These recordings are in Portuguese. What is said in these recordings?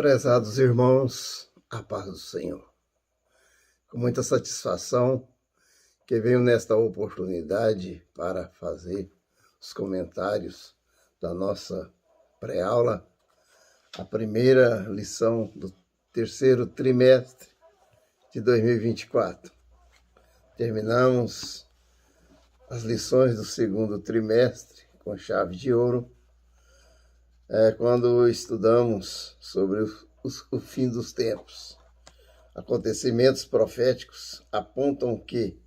Prezados irmãos, a paz do Senhor. Com muita satisfação que venho nesta oportunidade para fazer os comentários da nossa pré-aula, a primeira lição do terceiro trimestre de 2024. Terminamos as lições do segundo trimestre com chave de ouro, quando estudamos sobre o fim dos tempos. Acontecimentos proféticos apontam que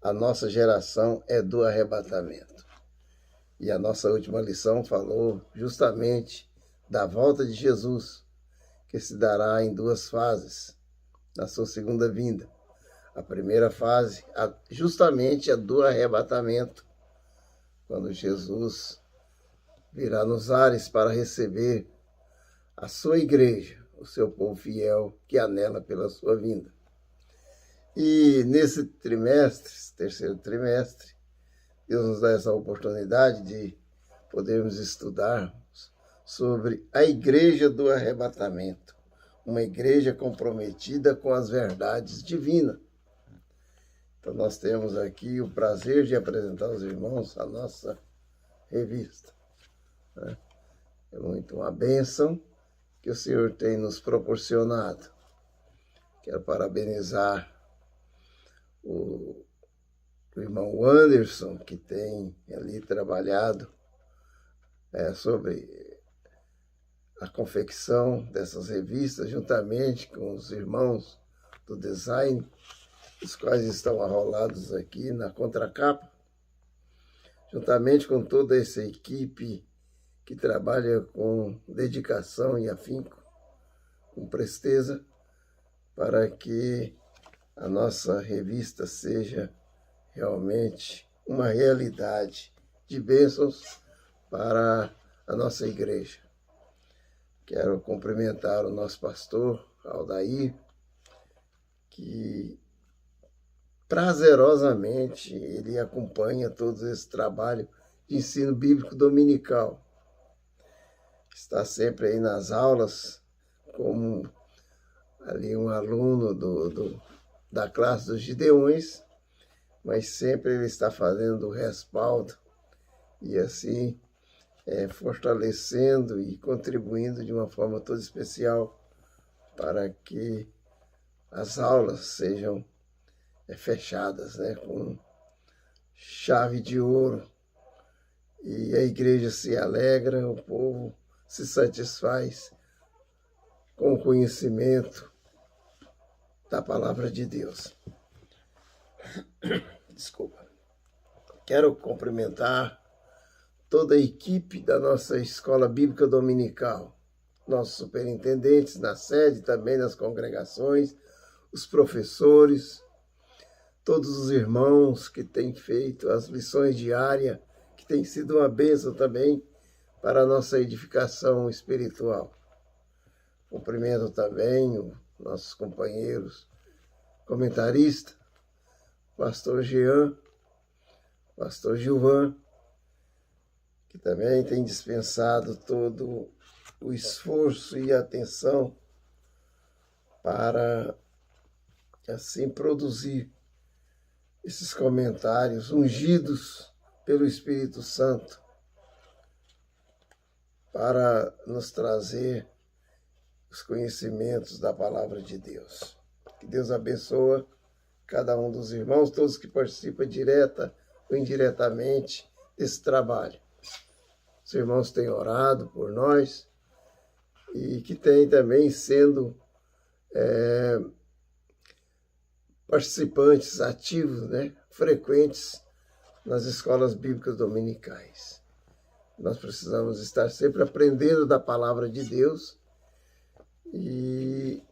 a nossa geração é do arrebatamento. E a nossa última lição falou justamente da volta de Jesus, que se dará em duas fases, na sua segunda vinda. A primeira fase, justamente a do arrebatamento, quando Jesus virá nos ares para receber a sua igreja, o seu povo fiel que anela pela sua vinda. E nesse trimestre, terceiro trimestre, Deus nos dá essa oportunidade de podermos estudar sobre a igreja do arrebatamento, uma igreja comprometida com as verdades divinas. Então nós temos aqui o prazer de apresentar aos irmãos a nossa revista. É muito uma bênção que o Senhor tem nos proporcionado. Quero parabenizar o irmão Anderson, que tem ali trabalhado sobre a confecção dessas revistas, juntamente com os irmãos do design, os quais estão arrolados aqui na contracapa, juntamente com toda essa equipe que trabalha com dedicação e afinco, com presteza, para que a nossa revista seja realmente uma realidade de bênçãos para a nossa igreja. Quero cumprimentar o nosso pastor, Aldair, que prazerosamente ele acompanha todo esse trabalho de ensino bíblico dominical. Está sempre aí nas aulas, como ali um aluno da classe dos Gideões, mas sempre ele está fazendo o respaldo e assim fortalecendo e contribuindo de uma forma toda especial para que as aulas sejam fechadas, com chave de ouro, e a igreja se alegra, o povo se satisfaz com o conhecimento da palavra de Deus. Desculpa. Quero cumprimentar toda a equipe da nossa Escola Bíblica Dominical, nossos superintendentes na sede, também nas congregações, os professores, todos os irmãos que têm feito as lições diárias, que tem sido uma bênção também para a nossa edificação espiritual. Cumprimento também os nossos companheiros comentaristas, pastor Jean, pastor Gilvan, que também tem dispensado todo o esforço e atenção para, assim, produzir esses comentários ungidos pelo Espírito Santo para nos trazer os conhecimentos da palavra de Deus. Que Deus abençoe cada um dos irmãos, todos que participam direta ou indiretamente desse trabalho. Os irmãos têm orado por nós e que têm também sendo participantes ativos, frequentes nas escolas bíblicas dominicais. Nós precisamos estar sempre aprendendo da palavra de Deus, e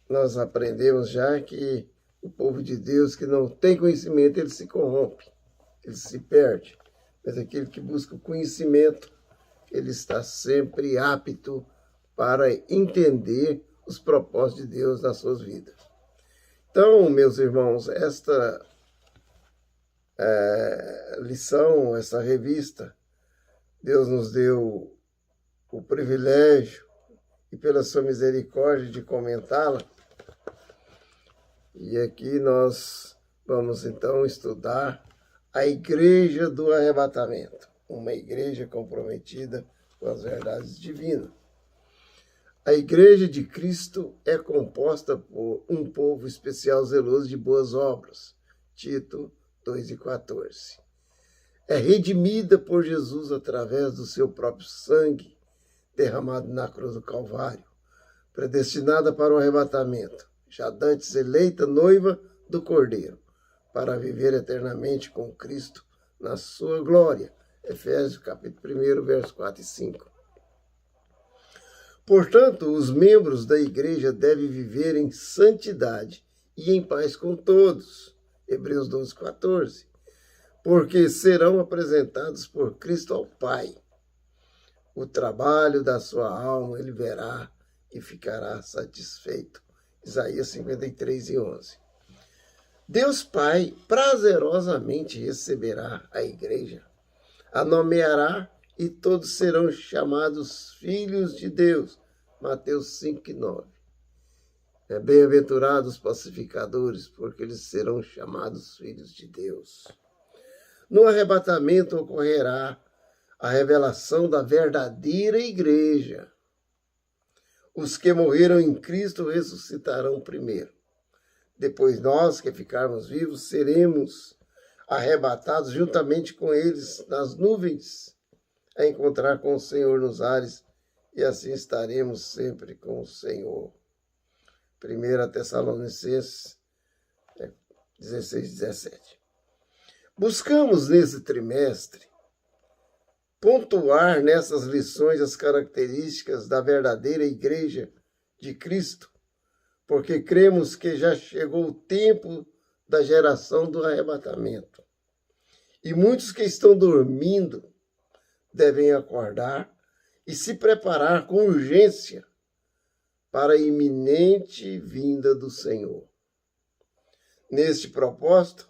nós aprendemos já que o povo de Deus que não tem conhecimento, ele se corrompe, ele se perde. Mas aquele que busca o conhecimento, ele está sempre apto para entender os propósitos de Deus nas suas vidas. Então, meus irmãos, esta lição, essa revista, Deus nos deu o privilégio e pela sua misericórdia de comentá-la. E aqui nós vamos então estudar a Igreja do Arrebatamento, uma igreja comprometida com as verdades divinas. A Igreja de Cristo é composta por um povo especial zeloso de boas obras. Tito 2:14. É redimida por Jesus através do seu próprio sangue, derramado na cruz do Calvário, predestinada para o arrebatamento, já dantes eleita noiva do Cordeiro, para viver eternamente com Cristo na sua glória. Efésios capítulo 1, versos 4 e 5. Portanto, os membros da igreja devem viver em santidade e em paz com todos. Hebreus 12:14. Porque serão apresentados por Cristo ao Pai. O trabalho da sua alma ele verá e ficará satisfeito. Isaías 53:11. Deus Pai prazerosamente receberá a igreja, a nomeará e todos serão chamados filhos de Deus. Mateus 5:9. Bem-aventurados os pacificadores, porque eles serão chamados filhos de Deus. No arrebatamento ocorrerá a revelação da verdadeira igreja. Os que morreram em Cristo ressuscitarão primeiro. Depois nós, que ficarmos vivos, seremos arrebatados juntamente com eles nas nuvens, a encontrar com o Senhor nos ares, e assim estaremos sempre com o Senhor. 1 Tessalonicenses 16:17. Buscamos nesse trimestre pontuar nessas lições as características da verdadeira igreja de Cristo, porque cremos que já chegou o tempo da geração do arrebatamento. E muitos que estão dormindo devem acordar e se preparar com urgência para a iminente vinda do Senhor. Neste propósito,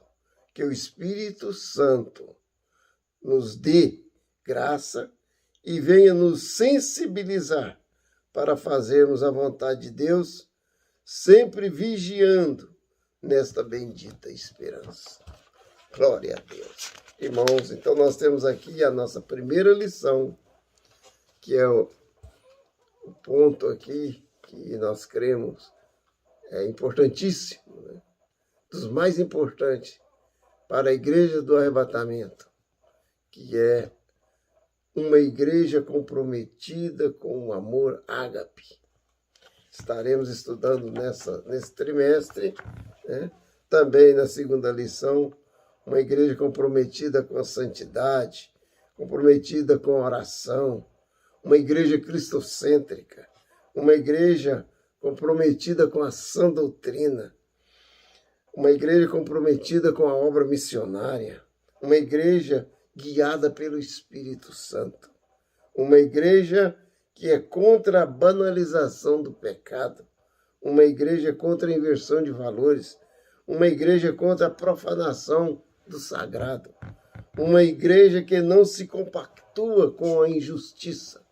que o Espírito Santo nos dê graça e venha nos sensibilizar para fazermos a vontade de Deus, sempre vigiando nesta bendita esperança. Glória a Deus. Irmãos, então nós temos aqui a nossa primeira lição, que é o ponto aqui que nós cremos é importantíssimo, né? Dos mais importantes para a igreja do arrebatamento, que é uma igreja comprometida com o amor ágape. Estaremos estudando nesse trimestre, né? Também na segunda lição, uma igreja comprometida com a santidade, comprometida com a oração, uma igreja cristocêntrica, uma igreja comprometida com a sã doutrina, uma igreja comprometida com a obra missionária, uma igreja guiada pelo Espírito Santo, uma igreja que é contra a banalização do pecado, uma igreja contra a inversão de valores, uma igreja contra a profanação do sagrado, uma igreja que não se compactua com a injustiça,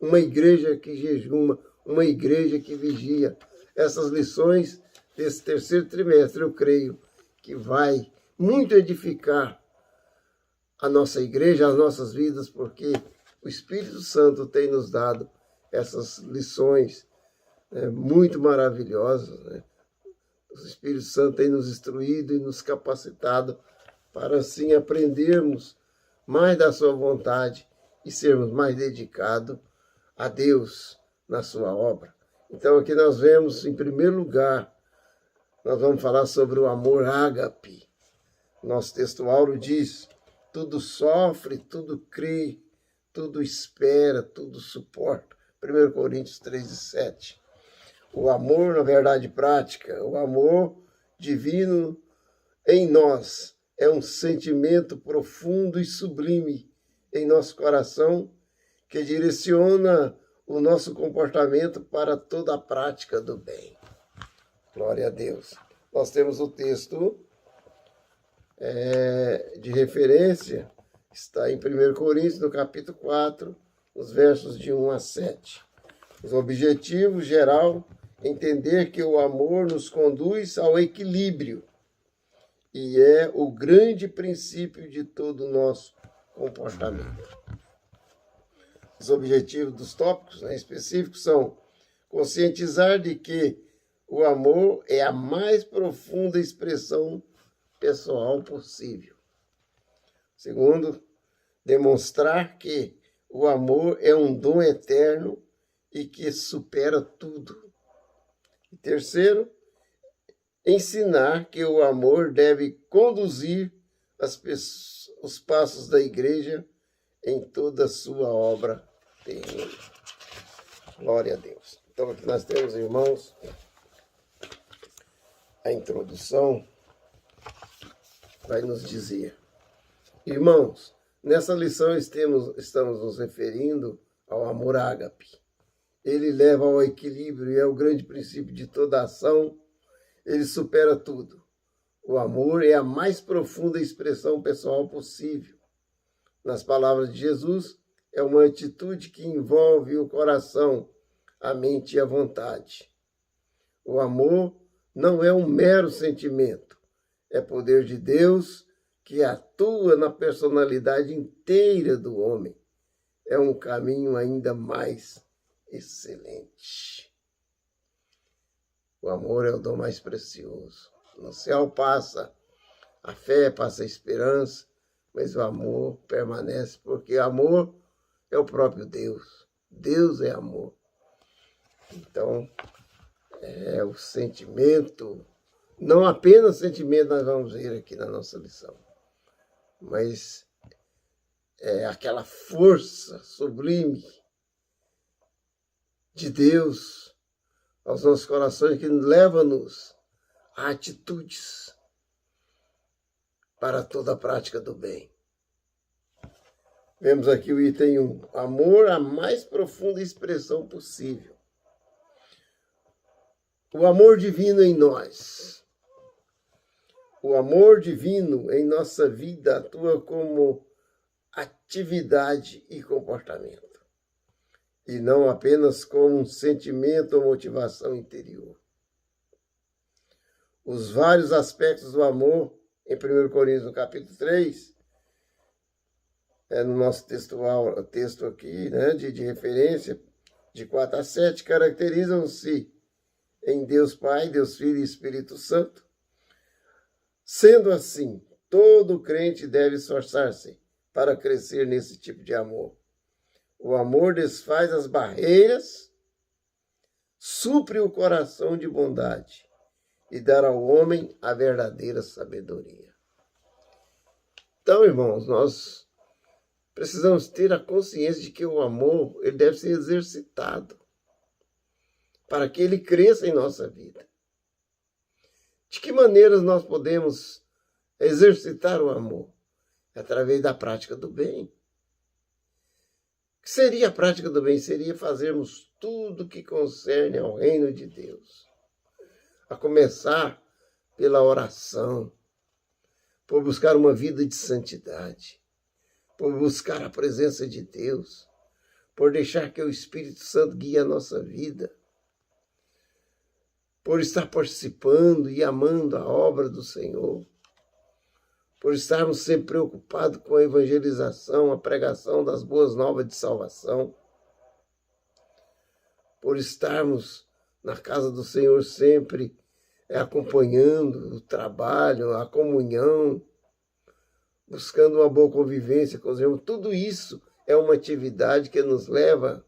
uma igreja que jejuma, uma igreja que vigia. Essas lições desse terceiro trimestre, eu creio que vai muito edificar a nossa igreja, as nossas vidas, porque o Espírito Santo tem nos dado essas lições muito maravilhosas, né? O Espírito Santo tem nos instruído e nos capacitado para assim aprendermos mais da sua vontade e sermos mais dedicados a Deus na sua obra. Então aqui nós vemos, em primeiro lugar, nós vamos falar sobre o amor ágape. Nosso texto áureo diz: tudo sofre, tudo crê, tudo espera, tudo suporta. 1 Coríntios 3:7. O amor, na verdade prática, o amor divino em nós é um sentimento profundo e sublime em nosso coração que direciona o nosso comportamento para toda a prática do bem. Glória a Deus. Nós temos o texto de referência, está em 1 Coríntios, no capítulo 4, os versos de 1 a 7. Os objetivos geral, entender que o amor nos conduz ao equilíbrio e é o grande princípio de todo o nosso comportamento. Os objetivos dos tópicos específicos são conscientizar de que o amor é a mais profunda expressão pessoal possível. Segundo, demonstrar que o amor é um dom eterno e que supera tudo. E terceiro, ensinar que o amor deve conduzir os passos da igreja em toda a sua obra terrena. Glória a Deus. Então aqui nós temos, irmãos, a introdução vai nos dizer. Irmãos, nessa lição estamos nos referindo ao amor ágape. Ele leva ao equilíbrio e é o grande princípio de toda ação. Ele supera tudo. O amor é a mais profunda expressão pessoal possível. Nas palavras de Jesus, é uma atitude que envolve o coração, a mente e a vontade. O amor não é um mero sentimento, é poder de Deus que atua na personalidade inteira do homem. É um caminho ainda mais excelente. O amor é o dom mais precioso. No céu passa a fé, passa a esperança, mas o amor permanece, porque amor é o próprio Deus. Deus é amor. Então, é o sentimento, não apenas sentimento nós vamos ver aqui na nossa lição, mas é aquela força sublime de Deus aos nossos corações que leva-nos a atitudes para toda a prática do bem. Vemos aqui o item 1. Amor, a mais profunda expressão possível. O amor divino em nós. O amor divino em nossa vida atua como atividade e comportamento, e não apenas como um sentimento ou motivação interior. Os vários aspectos do amor, em 1 Coríntios, no capítulo 3, no nosso texto aqui, de referência, de 4 a 7, caracterizam-se em Deus Pai, Deus Filho e Espírito Santo. Sendo assim, todo crente deve esforçar-se para crescer nesse tipo de amor. O amor desfaz as barreiras, supre o coração de bondade e dá ao homem a verdadeira sabedoria. Então, irmãos, nós precisamos ter a consciência de que o amor ele deve ser exercitado para que ele cresça em nossa vida. De que maneiras nós podemos exercitar o amor? Através da prática do bem. O que seria a prática do bem? Seria fazermos tudo que concerne ao reino de Deus. A começar pela oração, por buscar uma vida de santidade, por buscar a presença de Deus, por deixar que o Espírito Santo guie a nossa vida, por estar participando e amando a obra do Senhor, por estarmos sempre preocupados com a evangelização, a pregação das boas novas de salvação, por estarmos na casa do Senhor sempre acompanhando o trabalho, a comunhão, buscando uma boa convivência com os irmãos. Tudo isso é uma atividade que nos leva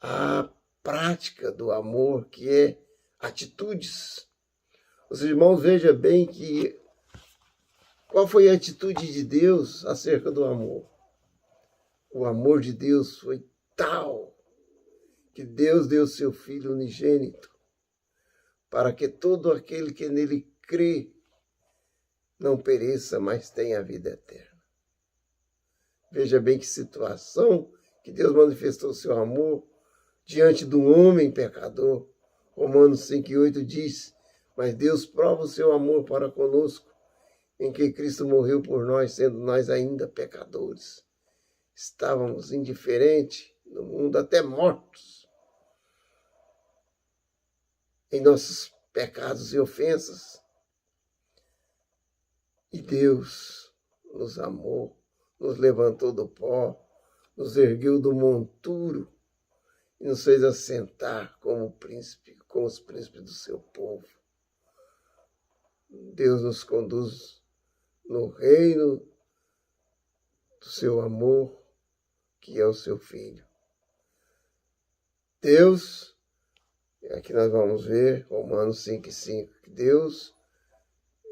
à prática do amor, que é atitudes. Os irmãos, vejam bem que qual foi a atitude de Deus acerca do amor? O amor de Deus foi tal que Deus deu seu Filho unigênito para que todo aquele que nele crê não pereça, mas tenha a vida eterna. Veja bem que situação que Deus manifestou seu amor diante de um homem pecador. Romanos 5:8 diz: mas Deus prova o seu amor para conosco, em que Cristo morreu por nós, sendo nós ainda pecadores. Estávamos indiferentes no mundo, até mortos. em nossos pecados e ofensas. E Deus nos amou, nos levantou do pó, nos ergueu do monturo e nos fez assentar como príncipe, como os príncipes do seu povo. Deus nos conduz no reino do seu amor, que é o seu Filho. Deus, aqui nós vamos ver, Romanos 5:5, que Deus,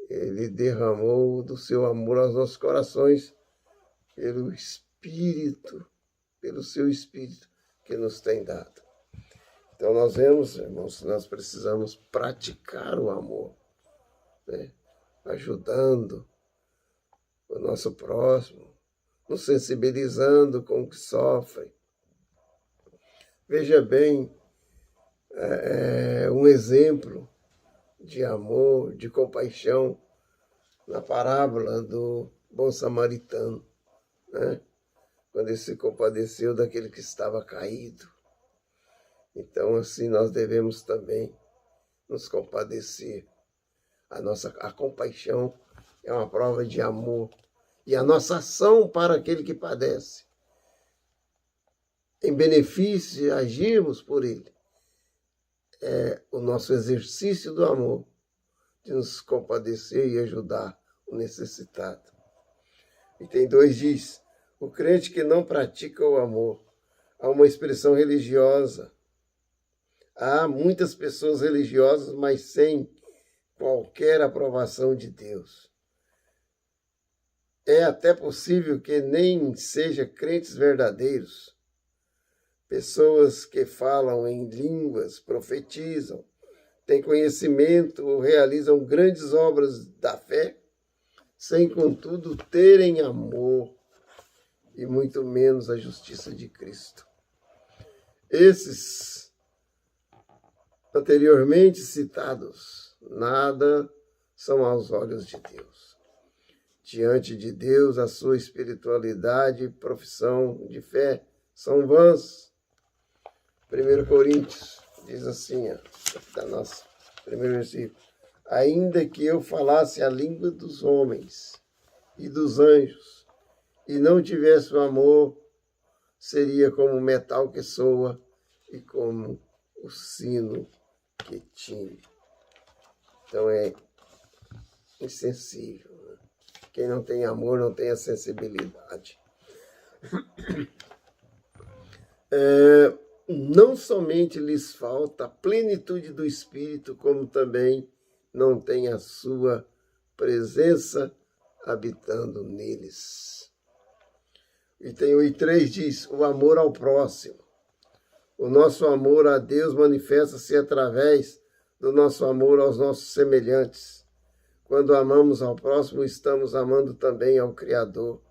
Ele derramou do seu amor aos nossos corações pelo Espírito, pelo seu Espírito que nos tem dado. Então nós vemos, irmãos, nós precisamos praticar o amor, né? Ajudando o nosso próximo, nos sensibilizando com o que sofre. Veja bem, um exemplo de amor, de compaixão, na parábola do bom samaritano, né? Quando ele se compadeceu daquele que estava caído. Então, assim, nós devemos também nos compadecer. A compaixão é uma prova de amor. E a nossa ação para aquele que padece, em benefício, agirmos por ele, é o nosso exercício do amor, de nos compadecer e ajudar o necessitado. Item 2 diz, o crente que não pratica o amor, há uma expressão religiosa. Há muitas pessoas religiosas, mas sem qualquer aprovação de Deus. É até possível que nem sejam crentes verdadeiros. Pessoas que falam em línguas, profetizam, têm conhecimento ou realizam grandes obras da fé, sem, contudo, terem amor e muito menos a justiça de Cristo. Esses anteriormente citados, nada são aos olhos de Deus. Diante de Deus, a sua espiritualidade e profissão de fé são vãs. 1 Coríntios diz assim, da nossa primeiro versículo, ainda que eu falasse a língua dos homens e dos anjos, e não tivesse o amor, seria como o metal que soa e como o sino que tine. Então é insensível. Né? Quem não tem amor não tem a sensibilidade. Não somente lhes falta a plenitude do Espírito, como também não tem a sua presença habitando neles. Item 8.3 diz, o amor ao próximo. O nosso amor a Deus manifesta-se através do nosso amor aos nossos semelhantes. Quando amamos ao próximo, estamos amando também ao Criador.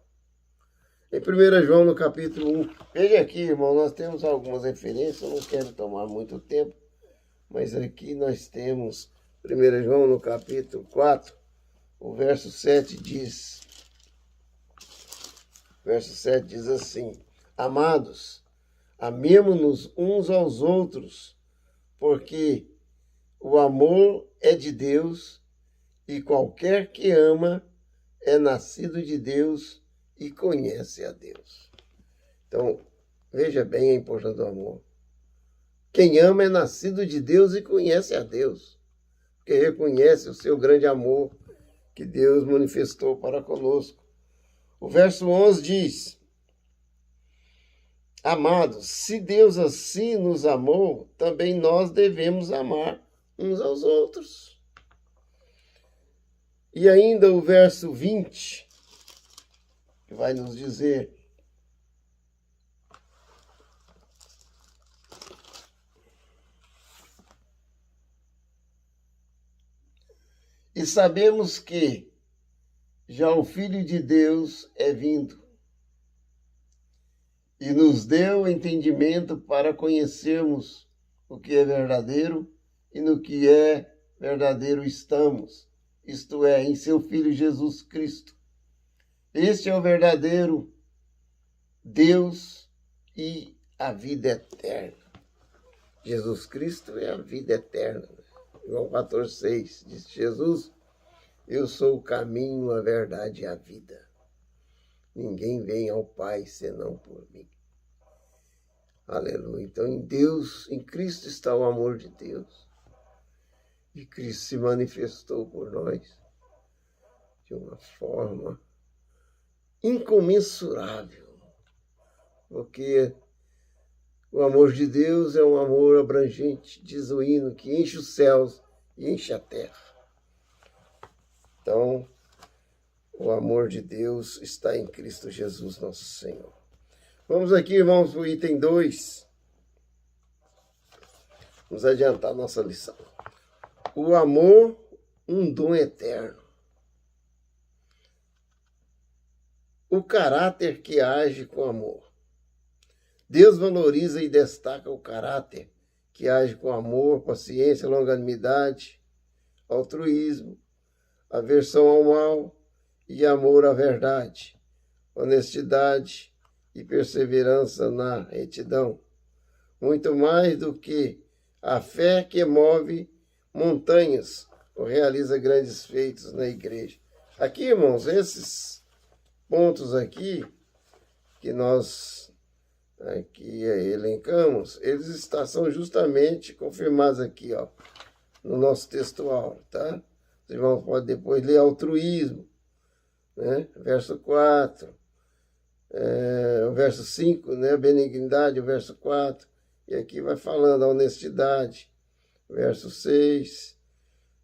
Em 1 João, no capítulo 1, veja aqui, irmão, nós temos algumas referências, eu não quero tomar muito tempo, mas aqui nós temos 1 João, no capítulo 4, o verso 7 diz, assim, amados, amemo-nos uns aos outros, porque o amor é de Deus e qualquer que ama é nascido de Deus e conhece a Deus. Então, veja bem a importância do amor. Quem ama é nascido de Deus e conhece a Deus, porque reconhece o seu grande amor que Deus manifestou para conosco. O verso 11 diz, amados, se Deus assim nos amou, também nós devemos amar uns aos outros. E ainda o verso 20, que vai nos dizer, e sabemos que já o Filho de Deus é vindo e nos deu entendimento para conhecermos o que é verdadeiro e no que é verdadeiro estamos, isto é, em seu Filho Jesus Cristo. Este é o verdadeiro Deus e a vida eterna. Jesus Cristo é a vida eterna. João 14,6, disse Jesus: eu sou o caminho, a verdade e a vida. Ninguém vem ao Pai senão por mim. Aleluia. Então, em Deus, em Cristo está o amor de Deus. E Cristo se manifestou por nós de uma forma incomensurável. Porque o amor de Deus é um amor abrangente, diz o hino, que enche os céus e enche a terra. Então, o amor de Deus está em Cristo Jesus, nosso Senhor. Vamos aqui, irmãos, para o item 2. Vamos adiantar nossa lição. O amor, um dom eterno. O caráter que age com amor. Deus valoriza e destaca o caráter que age com amor, paciência, longanimidade, altruísmo, aversão ao mal e amor à verdade, honestidade e perseverança na retidão. Muito mais do que a fé que move montanhas ou realiza grandes feitos na igreja. Aqui, irmãos, esses pontos aqui que nós aqui elencamos, eles são justamente confirmados aqui, ó, no nosso textual, tá? Os irmãos podem depois ler altruísmo, né? Verso 4, o verso 5, né? Benignidade, o verso 4, e aqui vai falando a honestidade, verso 6,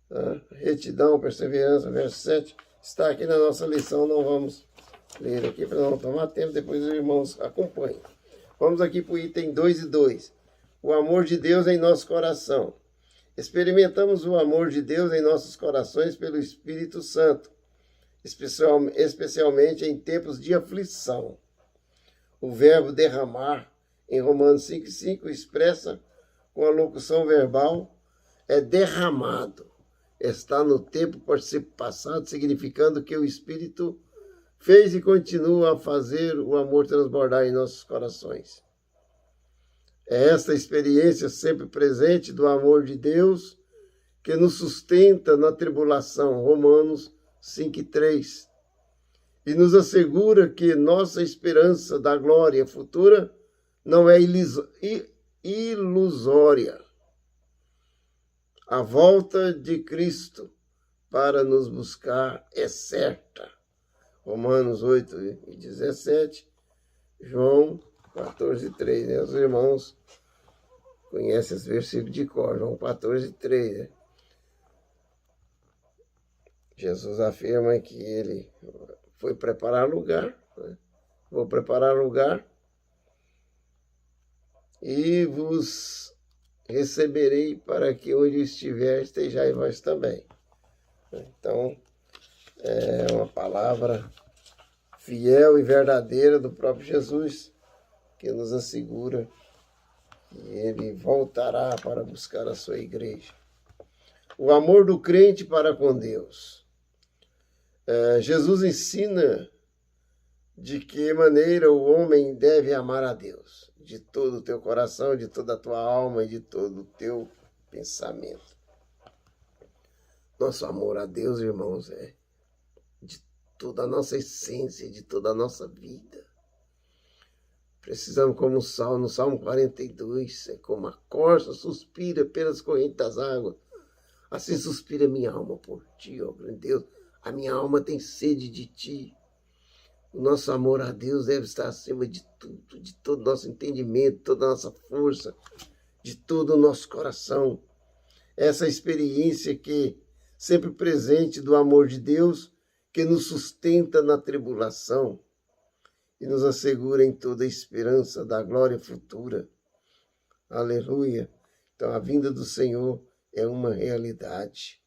tá? Retidão, perseverança, verso 7, está aqui na nossa lição, não vamos ler aqui para não tomar tempo, depois os irmãos acompanhem. Vamos aqui para o item 2 e 2. O amor de Deus em nosso coração. Experimentamos o amor de Deus em nossos corações pelo Espírito Santo, especialmente em tempos de aflição. O verbo derramar, em Romanos 5,5, expressa com a locução verbal, é derramado. Está no tempo participo passado, significando que o Espírito fez e continua a fazer o amor transbordar em nossos corações. É esta experiência sempre presente do amor de Deus que nos sustenta na tribulação, Romanos 5,3, e nos assegura que nossa esperança da glória futura não é ilusória. A volta de Cristo para nos buscar é certa. Romanos 8:17, João 14:3, né? Os irmãos conhecem esse versículo de cor, João 14:3, né? Jesus afirma que ele foi preparar lugar, né? Vou preparar lugar e vos receberei para que onde eu estiver estejais vós também. Então, é uma palavra fiel e verdadeira do próprio Jesus, que nos assegura que ele voltará para buscar a sua igreja. O amor do crente para com Deus. Jesus ensina de que maneira o homem deve amar a Deus, de todo o teu coração, de toda a tua alma e de todo o teu pensamento. Nosso amor a Deus, irmãos, é de toda a nossa essência, de toda a nossa vida. Precisamos, como no Salmo 42, é como a corça suspira pelas correntes das águas, assim suspira minha alma por ti, ó grande Deus. A minha alma tem sede de ti. O nosso amor a Deus deve estar acima de tudo, de todo o nosso entendimento, toda a nossa força, de todo o nosso coração. Essa experiência que sempre presente do amor de Deus, que nos sustenta na tribulação e nos assegura em toda a esperança da glória futura. Aleluia! Então a vinda do Senhor é uma realidade.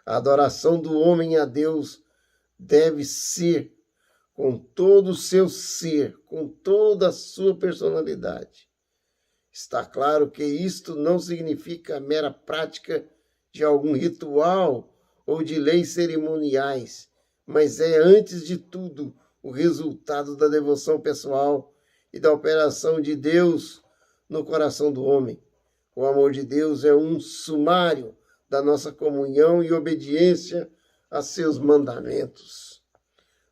A adoração do homem a Deus deve ser com todo o seu ser, com toda a sua personalidade. Está claro que isto não significa a mera prática de algum ritual ou de leis cerimoniais, mas é, antes de tudo, o resultado da devoção pessoal e da operação de Deus no coração do homem. O amor de Deus é um sumário da nossa comunhão e obediência a seus mandamentos.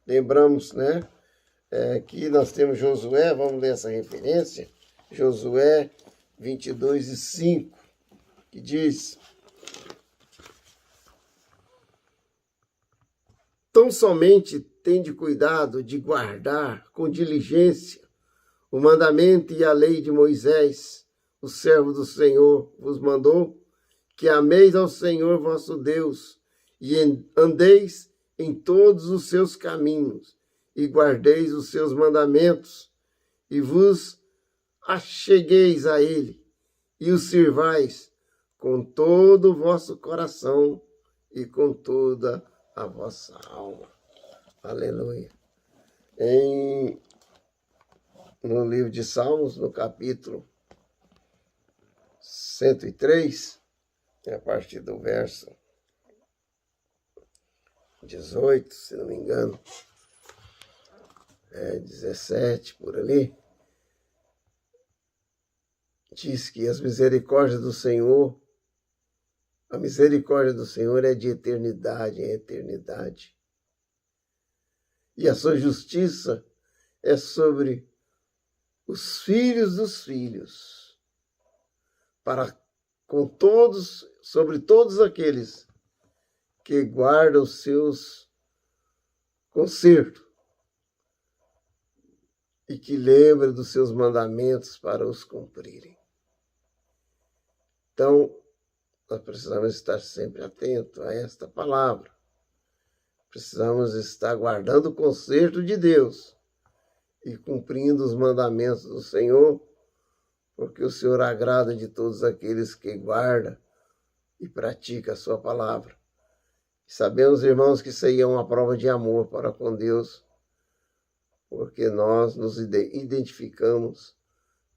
Lembramos, né, que nós temos Josué, vamos ler essa referência, Josué 22:5, que diz: tão somente tende cuidado de guardar com diligência o mandamento e a lei de Moisés, o servo do Senhor, vos mandou, que ameis ao Senhor vosso Deus e andeis em todos os seus caminhos e guardeis os seus mandamentos e vos achegueis a ele e o sirvais com todo o vosso coração e com toda a vossa alma. Aleluia. No livro de Salmos, no capítulo 103, a partir do verso 18, se não me engano, 17, por ali, diz que as misericórdias do Senhor, a misericórdia do Senhor é de eternidade em eternidade. E a sua justiça é sobre os filhos dos filhos, sobre todos aqueles que guardam os seus concertos e que lembram dos seus mandamentos para os cumprirem. Então, nós precisamos estar sempre atentos a esta palavra. Precisamos estar guardando o concerto de Deus e cumprindo os mandamentos do Senhor, porque o Senhor agrada de todos aqueles que guardam e praticam a sua palavra. Sabemos, irmãos, que isso aí é uma prova de amor para com Deus, porque nós nos identificamos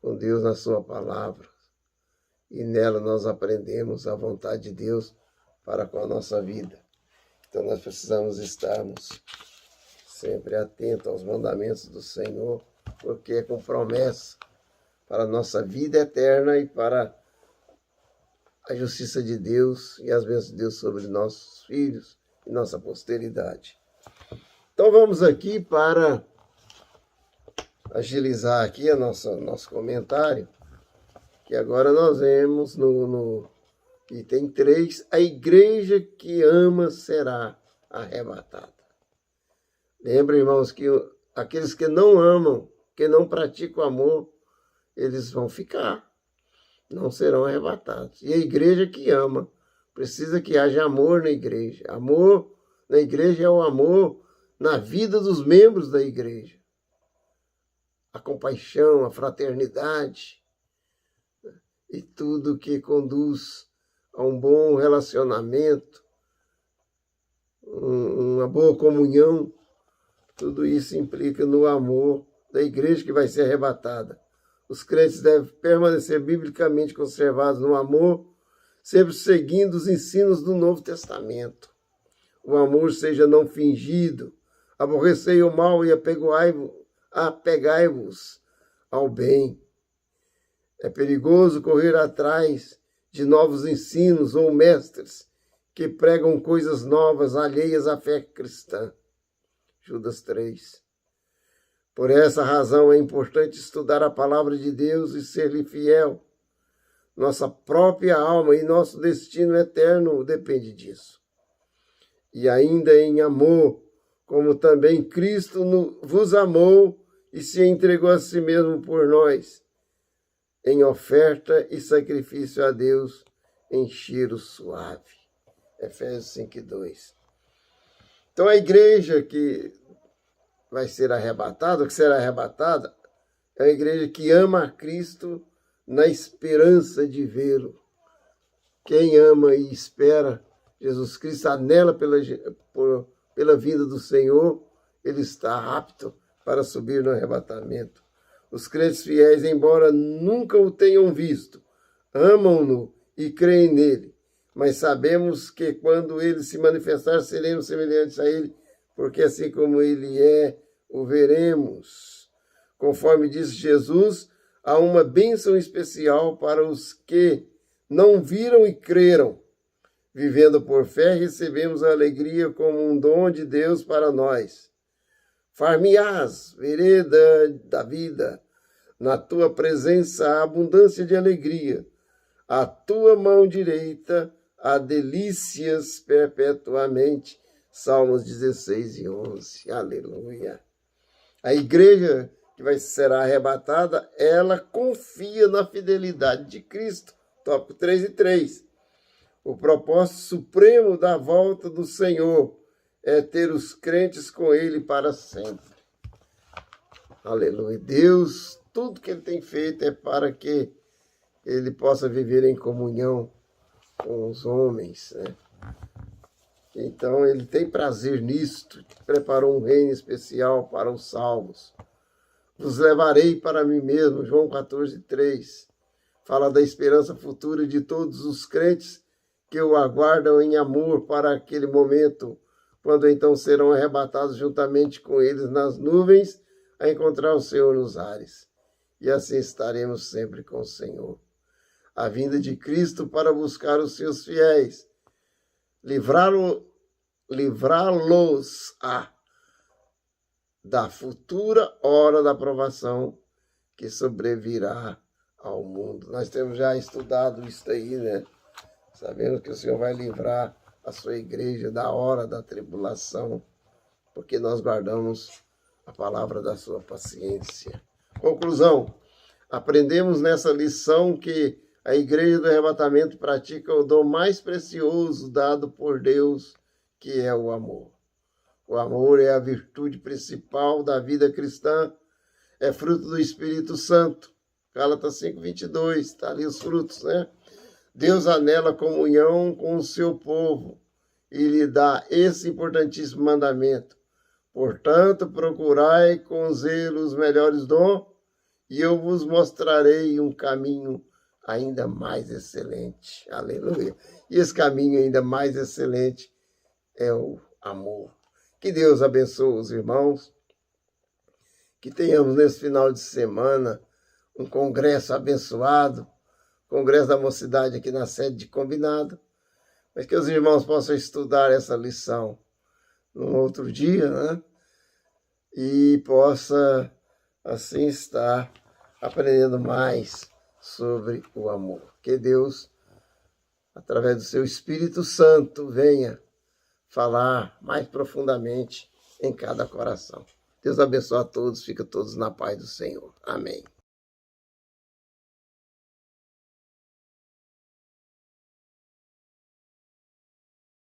com Deus na sua palavra e nela nós aprendemos a vontade de Deus para com a nossa vida. Então nós precisamos estarmos sempre atentos aos mandamentos do Senhor, porque é com promessa para a nossa vida eterna e para a justiça de Deus e as bênçãos de Deus sobre nossos filhos e nossa posteridade. Então vamos aqui para agilizar aqui nosso comentário, que agora nós vemos no item 3, a igreja que ama será arrebatada. Lembra, irmãos, que aqueles que não amam, que não praticam amor, eles vão ficar, não serão arrebatados. E a igreja que ama, precisa que haja amor na igreja. Amor na igreja é o amor na vida dos membros da igreja. A compaixão, a fraternidade e tudo que conduz a um bom relacionamento, uma boa comunhão, tudo isso implica no amor da igreja que vai ser arrebatada. Os crentes devem permanecer biblicamente conservados no amor, sempre seguindo os ensinos do Novo Testamento. O amor seja não fingido, aborrecei o mal e apegai-vos ao bem. É perigoso correr atrás de novos ensinos ou mestres que pregam coisas novas alheias à fé cristã. Judas 3. Por essa razão é importante estudar a palavra de Deus e ser-lhe fiel. Nossa própria alma e nosso destino eterno depende disso. E ainda em amor, como também Cristo vos amou e se entregou a si mesmo por nós, em oferta e sacrifício a Deus em cheiro suave. Efésios 5:2. Então a igreja que vai ser arrebatada, que será arrebatada, é a igreja que ama a Cristo na esperança de vê-lo. Quem ama e espera Jesus Cristo, anela pela vida do Senhor, ele está apto para subir no arrebatamento. Os crentes fiéis, embora nunca o tenham visto, amam-no e creem nele, mas sabemos que quando ele se manifestar, seremos semelhantes a ele, porque assim como ele é, o veremos. Conforme disse Jesus, há uma bênção especial para os que não viram e creram. Vivendo por fé, recebemos a alegria como um dom de Deus para nós. Far-me-ás, vereda da vida, na tua presença há abundância de alegria. A tua mão direita há delícias perpetuamente. Salmos 16 e 11. Aleluia. A igreja que será arrebatada, ela confia na fidelidade de Cristo. Tópico 3 e 3. O propósito supremo da volta do Senhor é ter os crentes com Ele para sempre. Aleluia. Deus, tudo que Ele tem feito é para que Ele possa viver em comunhão com os homens, né? Então, Ele tem prazer nisto. Preparou um reino especial para os salvos. Vos levarei para mim mesmo, João 14, 3. Fala da esperança futura de todos os crentes que o aguardam em amor para aquele momento, quando então serão arrebatados juntamente com eles nas nuvens, a encontrar o Senhor nos ares. E assim estaremos sempre com o Senhor. A vinda de Cristo para buscar os seus fiéis, livrá-los da futura hora da provação que sobrevirá ao mundo. Nós temos já estudado isso aí, né? Sabendo que o Senhor vai livrar a sua igreja da hora da tribulação, porque nós guardamos a palavra da sua paciência. Conclusão, aprendemos nessa lição que a igreja do arrebatamento pratica o dom mais precioso dado por Deus, que é o amor. O amor é a virtude principal da vida cristã, é fruto do Espírito Santo. Gálatas 5:22, está ali os frutos, né? Deus anela comunhão com o seu povo e lhe dá esse importantíssimo mandamento. Portanto, procurai com zelo os melhores dons e eu vos mostrarei um caminho ainda mais excelente. Aleluia. E esse caminho ainda mais excelente é o amor. Que Deus abençoe os irmãos, que tenhamos nesse final de semana um congresso abençoado, congresso da mocidade aqui na sede de Combinado, mas que os irmãos possam estudar essa lição num outro dia, né? E possa assim estar aprendendo mais sobre o amor. Que Deus, através do seu Espírito Santo, venha falar mais profundamente em cada coração. Deus abençoe a todos, fica todos na paz do Senhor. Amém.